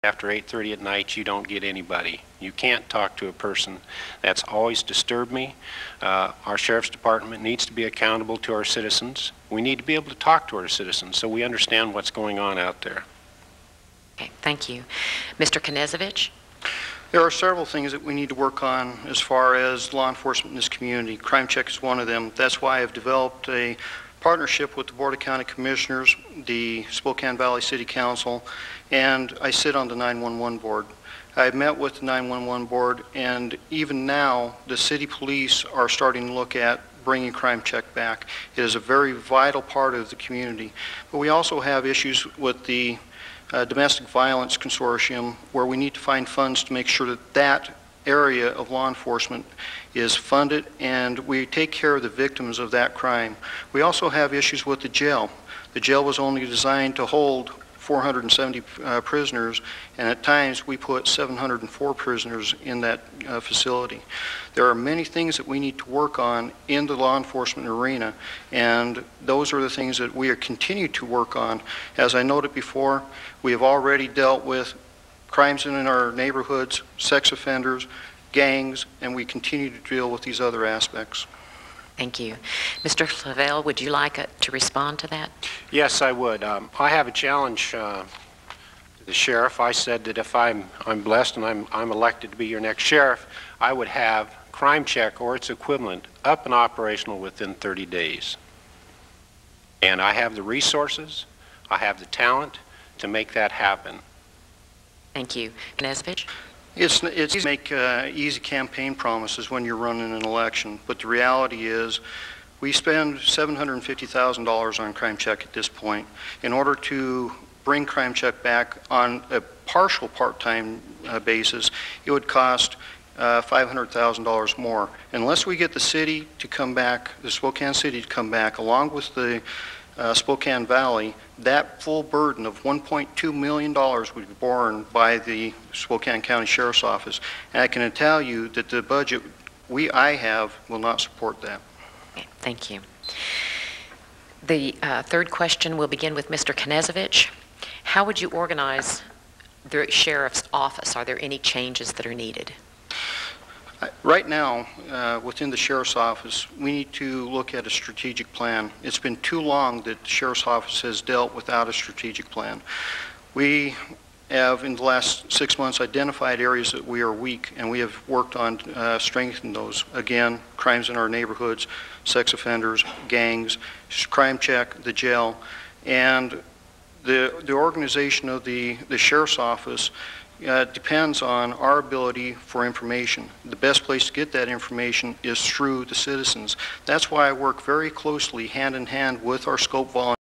After 8:30 at night, you don't get anybody. You can't talk to a person. That's always disturbed me. Our Sheriff's Department needs to be accountable to our citizens. We need to be able to talk to our citizens so we understand what's going on out there. Okay, thank you. Mr. Knezovich? There are several things that we need to work on as far as law enforcement in this community. Crime Check is one of them. That's why I've developed a partnership with the Board of County Commissioners, the Spokane Valley City Council, and I sit on the 911 board. I've met with the 911 board, and even now the city police are starting to look at bringing Crime Check back. It is a very vital part of the community. But we also have issues with the Domestic Violence Consortium, where we need to find funds to make sure that that area of law enforcement is funded and we take care of the victims of that crime. We also have issues with the jail. The jail was only designed to hold 470 prisoners, and at times we put 704 prisoners in that facility. There are many things that we need to work on in the law enforcement arena, and those are the things that we are continue to work on. As I noted before, we have already dealt with crimes in our neighborhoods, sex offenders, gangs, and we continue to deal with these other aspects. Thank you. Mr. Flavelle, would you like to respond to that? Yes, I would. I have a challenge to the sheriff. I said that if I'm blessed and I'm elected to be your next sheriff, I would have Crime Check or its equivalent up and operational within 30 days. And I have the resources, I have the talent to make that happen. Thank you. Knezovich? It's easy to make easy campaign promises when you're running an election, but the reality is we spend $750,000 on Crime Check at this point. In order to bring Crime Check back on a partial part-time basis, it would cost $500,000 more. Unless we get the city to come back, the Spokane City to come back, along with the Spokane Valley, that full burden of $1.2 million would be borne by the Spokane County Sheriff's Office. And I can tell you that the budget I have will not support that. Okay, thank you. The third question will begin with Mr. Knezovich. How would you organize the Sheriff's Office? Are there any changes that are needed? Right now, within the Sheriff's Office, we need to look at a strategic plan. It's been too long that the Sheriff's Office has dealt without a strategic plan. We have, in the last 6 months, identified areas that we are weak, and we have worked on strengthening those. Again, crimes in our neighborhoods, sex offenders, gangs, Crime Check, the jail, and the organization of the Sheriff's Office depends on our ability for information. The best place to get that information is through the citizens. That's why I work very closely hand in hand with our scope volunteers